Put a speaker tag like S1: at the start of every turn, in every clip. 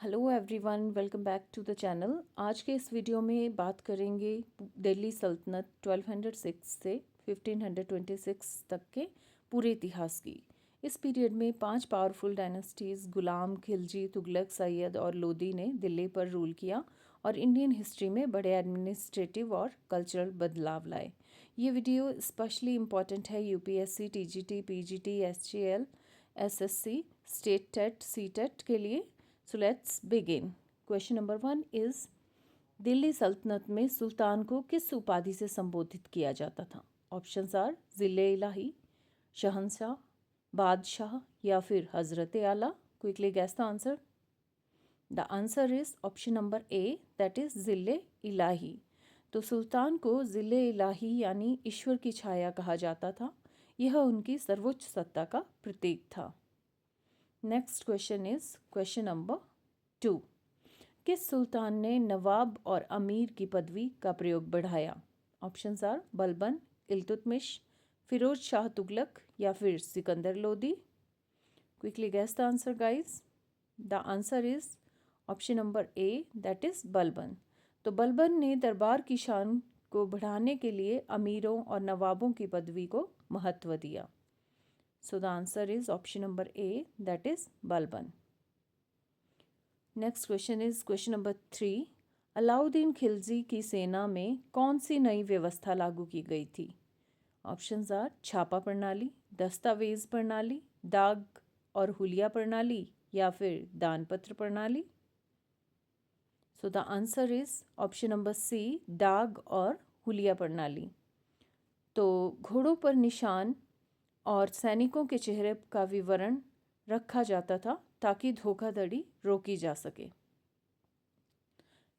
S1: Hello everyone, welcome back to the channel. आज के इस वीडियो में बात करेंगे दिल्ली सल्तनत 1206 से 1526 तक के पूरे इतिहास की। इस पीरियड में 5 पावरफुल डायनेस्टीज़ गुलाम, खिलजी, तुगलक, सैयद और लोदी ने दिल्ली पर रूल किया और इंडियन हिस्ट्री में बड़े एडमिनिस्ट्रेटिव और कल्चरल बदलाव लाए। ये वीडियो स्पेशली इम्पॉर्टेंट है UPSC, TGT, PGT, SGL, SSC, state TET, CTET के लिए। So let's begin. Question number 1 is Delhi सल्तनत में सुल्तान को किस उपाधि से संबोधित किया जाता था? ऑप्शंस आर ज़िले इलाही, शहंशाह, बादशाह या फिर हज़रत आला। Quickly guess the answer. The answer is option number A, that is ज़िले इलाही। तो सुल्तान को ज़िले इलाही यानी ईश्वर की छाया कहा जाता था। यह उनकी सर्वोच्च सत्ता का प्रतीक था। Next question is question number 2। किस सुल्तान ने नवाब और अमीर की पदवी का प्रयोग बढ़ाया? ऑप्शंस आर बलबन, इल्तुतमिश, फिरोज शाह तुगलक या फिर Sikandar Lodi. Quickly guess the answer guys. The answer is option number A, that is Balban. तो बलबन ने दरबार की शान को बढ़ाने के लिए अमीरों और नवाबों की पदवी को महत्व दिया। So the answer is option number A, that is Balban. Next question is question number 3. Alauddin Khilji की सेना में कौन सी नई व्यवस्था लागू की गई थी? ऑप्शंस आर छापा प्रणाली, दस्तावेज प्रणाली, डाक और हुलिया प्रणाली या फिर दानपत्र प्रणाली। So the answer is option number C, डाक और हुलिया प्रणाली। तो घोड़ों पर निशान और सैनिकों के चेहरे का विवरण रखा जाता था ताकि धोखाधड़ी रोकी जा सके।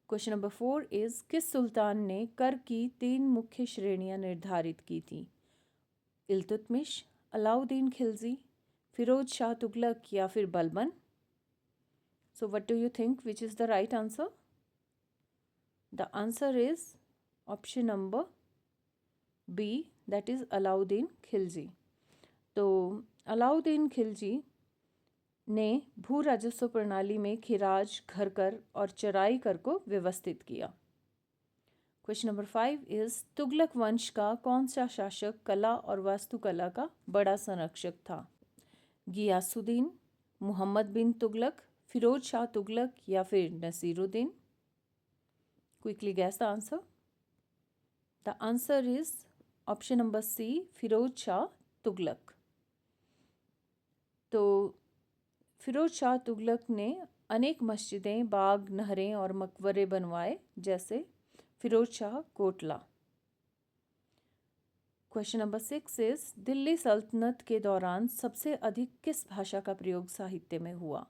S1: क्वेश्चन नंबर 4 इज किस सुल्तान ने कर की 3 मुख्य श्रेणियां निर्धारित की थी? इल्तुतमिश, अलाउद्दीन खिलजी, फिरोज शाह तुगलक या फिर Balban. So what do you think, which is the right answer? The answer is option number B, that is Alauddin Khilji. तो अलाउद्दीन खिलजी ने भू राजस्व प्रणाली में खिराज, घर कर और चराई कर को व्यवस्थित किया। क्वेश्चन नंबर 5 इज तुगलक वंश का कौन सा शासक कला और वास्तुकला का बड़ा संरक्षक था? गियासुद्दीन, मोहम्मद बिन तुगलक, फिरोज शाह तुगलक या फिर Nasiruddin. Quickly guess the answer. The answer is option number C, Firoz Shah Tughlaq. तो फिरोज शाह तुगलक ने अनेक मस्जिदें, बाग, नहरें और मकबरे बनवाए, जैसे Firoz Shah Kotla. Question number 6 is Delhi सल्तनत के दौरान सबसे अधिक किस भाषा का प्रयोग साहित्य में हुआ?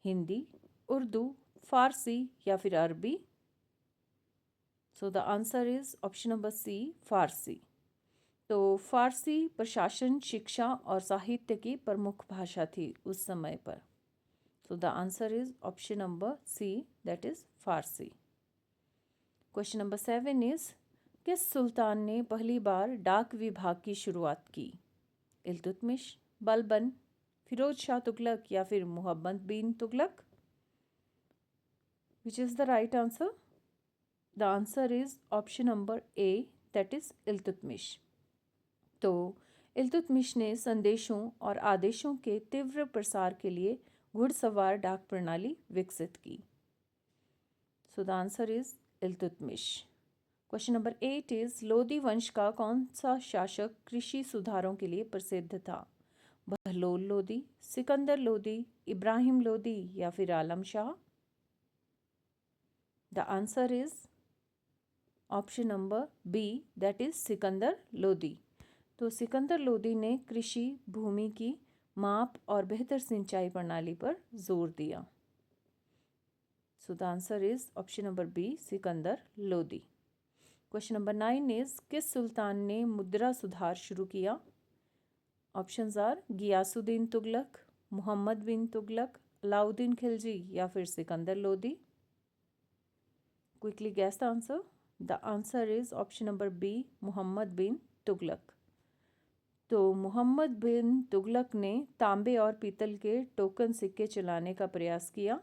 S1: हिंदी, उर्दू, फारसी या फिर अरबी। So the answer is option number C, फारसी। तो फारसी प्रशासन, शिक्षा और साहित्य की प्रमुख भाषा थी उस समय पर। So the answer is option number C, that is Farsi. Question number 7 is किस सुल्तान ने पहली बार डाक विभाग की शुरुआत की? इल्तुतमिश, बलबन, फिरोज शाह तुगलक या फिर Mohammad bin Tughlaq. Which is the right answer? The answer is option number A, that is Iltutmish. तो इल्तुतमिश ने संदेशों और आदेशों के तीव्र प्रसार के लिए घुड़सवार डाक प्रणाली विकसित की। सो the answer is Iltutmish. Question number 8 is Lodi वंश का कौन सा शासक कृषि सुधारों के लिए प्रसिद्ध था? बहलोल लोदी, सिकंदर लोदी, इब्राहिम लोदी या फिर Alam Shah. The answer is option number B, that is Sikandar Lodi. तो सिकंदर लोदी ने कृषि भूमि की माप और बेहतर सिंचाई प्रणाली पर जोर दिया। So the answer is option number B, Sikandar Lodi. Question number 9 is किस सुल्तान ने मुद्रा सुधार शुरू किया? ऑप्शंस आर गियासुद्दीन तुगलक, मोहम्मद बिन तुगलक, अलाउद्दीन खिलजी या फिर Sikandar Lodi. Quickly guess the answer. The answer is option number B, Mohammad bin Tughlaq. तो मोहम्मद बिन तुगलक ने तांबे और पीतल के टोकन सिक्के चलाने का प्रयास किया,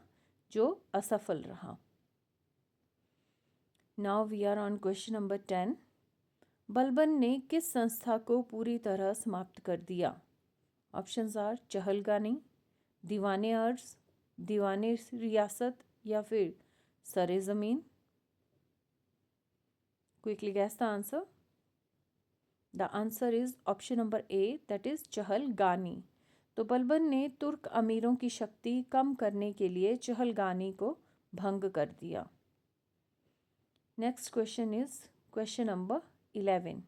S1: जो असफल रहा। Now we are on question number 10। Balban ने किस संस्था को पूरी तरह समाप्त कर दिया? ऑप्शंस आर चहलगानी, दीवाने अर्ज, दीवाने रियासत या फिर सरे ज़मीन। Quickly guess the answer. The answer is option number A, that is चहलगानी। तो बलबन ने तुर्क अमीरों की शक्ति कम करने के लिए चहलगानी को भंग कर दिया। Next question is question number 11।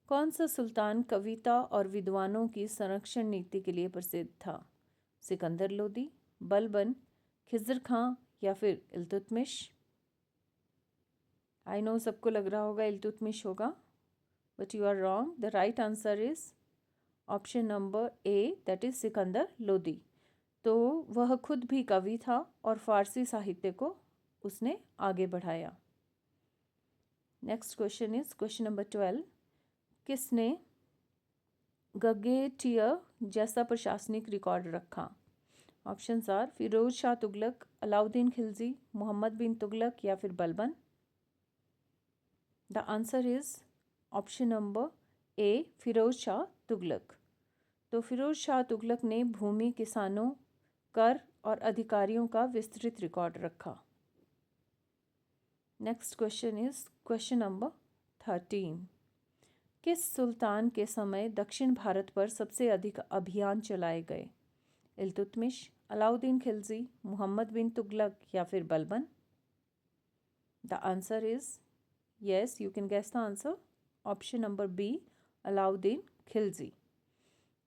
S1: कौन सा सुल्तान कविता और विद्वानों की संरक्षण नीति के लिए प्रसिद्ध था? सिकंदर लोदी, बलबन, खिज़र खां या फिर इल्तुतमिश? आई नो सबको लग रहा होगा इल्तुतमिश होगा, but you are wrong. The right answer is option number A, that is Sikandar Lodi. तो वह खुद भी कवि था और फारसी साहित्य को उसने आगे बढ़ाया। Next question is question number 12। किसने गगेटियर जैसा प्रशासनिक रिकॉर्ड रखा? ऑप्शंस आर फिरोज शाह तुगलक, अलाउद्दीन खिलजी, मोहम्मद बिन तुगलक या फिर Balban. The answer is option number A, Firoz Shah Tughlaq. तो फिरोज शाह तुगलक ने भूमि, किसानों, कर और अधिकारियों का विस्तृत रिकॉर्ड रखा। Next question is question number 13। किस सुल्तान के समय दक्षिण भारत पर सबसे अधिक अभियान चलाए गए? इल्तुतमिश, अलाउद्दीन खिलजी, मोहम्मद बिन तुगलक या फिर Balban? The answer is yes, you can guess the answer. Option number B, Alauddin Khilji.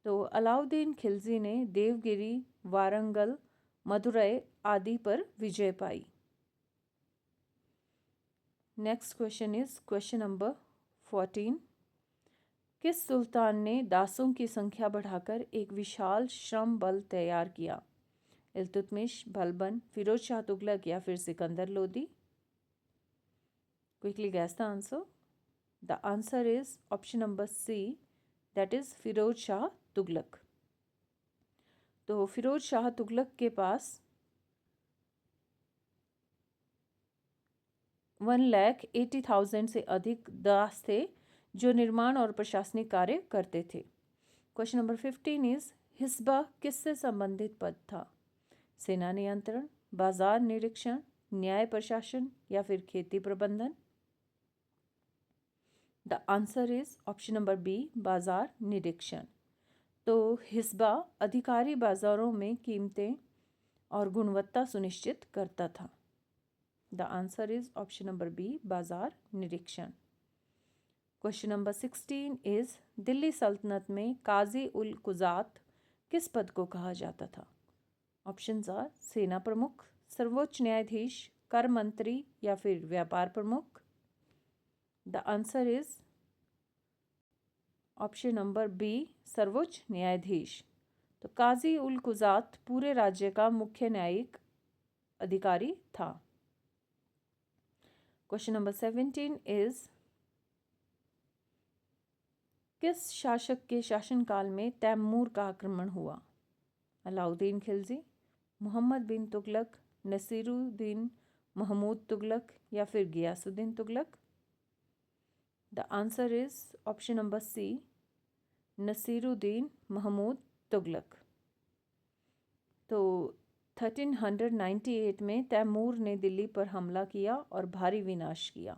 S1: तो अलाउद्दीन खिलजी ने देवगिरी, वारंगल, मदुरई आदि पर विजय पाई। Next question is question number 14। किस सुल्तान ने दासों की संख्या बढ़ाकर एक विशाल श्रम बल तैयार किया? इल्तुतमिश, बलबन, फिरोज शाह तुगलक या फिर Sikandar Lodi? Quickly guess the answer. The answer is option number C, that is Firoz Shah Tughlaq. तो फिरोज शाह तुगलक के पास 1,80,000 से अधिक दास थे जो निर्माण और प्रशासनिक कार्य करते थे। क्वेश्चन नंबर 15 इज हिस्बा किससे संबंधित पद था? सेना नियंत्रण, बाजार निरीक्षण, न्याय प्रशासन या फिर खेती प्रबंधन? The answer is option number B, बाजार निरीक्षण। तो हिस्बा अधिकारी बाजारों में कीमतें और गुणवत्ता सुनिश्चित करता था। The answer is option number B, बाजार निरीक्षण। क्वेश्चन नंबर 16 इज दिल्ली सल्तनत में काजी उल कुजात किस पद को कहा जाता था? ऑप्शंस आर सेना प्रमुख, सर्वोच्च न्यायाधीश, कर मंत्री या फिर व्यापार प्रमुख? The answer is option number B, सर्वोच्च न्यायाधीश। तो काजी उल कुजात पूरे राज्य का मुख्य न्यायिक अधिकारी था। क्वेश्चन नंबर 17 इज किस शासक के शासनकाल में तैमूर का आक्रमण हुआ? अलाउद्दीन खिलजी, मोहम्मद बिन तुगलक, नसीरुद्दीन महमूद तुगलक या फिर Ghiyasuddin Tughlaq? The answer is option number C, Nasiruddin Mahmud Tughlaq. तो 1398 में तैमूर ने दिल्ली पर हमला किया और भारी विनाश किया।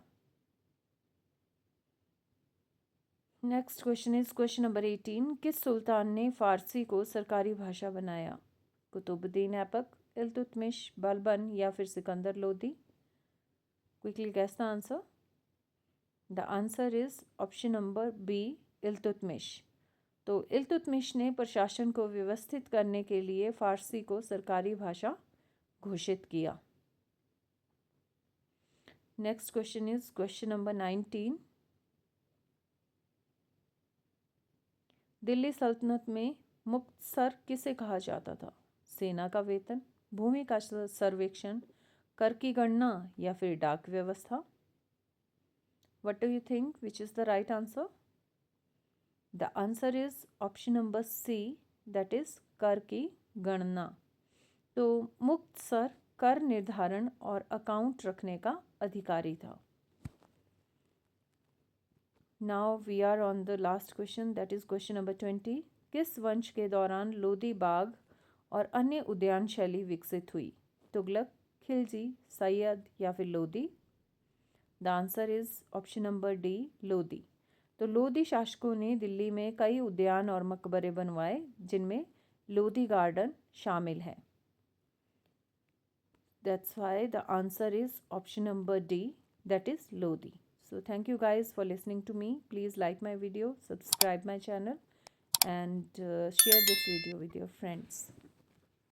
S1: Next question is question number 18। किस सुल्तान ने फारसी को सरकारी भाषा बनाया? कुतुबुद्दीन ऐबक, इल्तुतमिश, बलबन या फिर Sikandar Lodi? Quickly guess the answer. The answer is option number B, Iltutmish. तो इल्तुतमिश ने प्रशासन को व्यवस्थित करने के लिए फारसी को सरकारी भाषा घोषित किया। Next question is question number 19। Delhi सल्तनत में मुक्तसर किसे कहा जाता था? सेना का वेतन, भूमि का सर्वेक्षण, कर की गणना या फिर डाक व्यवस्था? What do you think, which is the right answer? The answer is option number C, that is कर की गणना। तो मुक्तसर कर निर्धारण और अकाउंट रखने का अधिकारी था। Now we are on the last question, that is question number 20। किस वंश के दौरान लोदी बाग और अन्य उद्यान शैली विकसित हुई? तुगलक, खिलजी, सैयद या फिर Lodi? The answer is option number D, Lodi. तो लोदी शासकों ने दिल्ली में कई उद्यान और मकबरे बनवाए जिनमें लोदी गार्डन शामिल है। That's why the answer is option number D, that is Lodi. So thank you guys for listening to me. Please like my video, subscribe my channel, and share this video with your friends.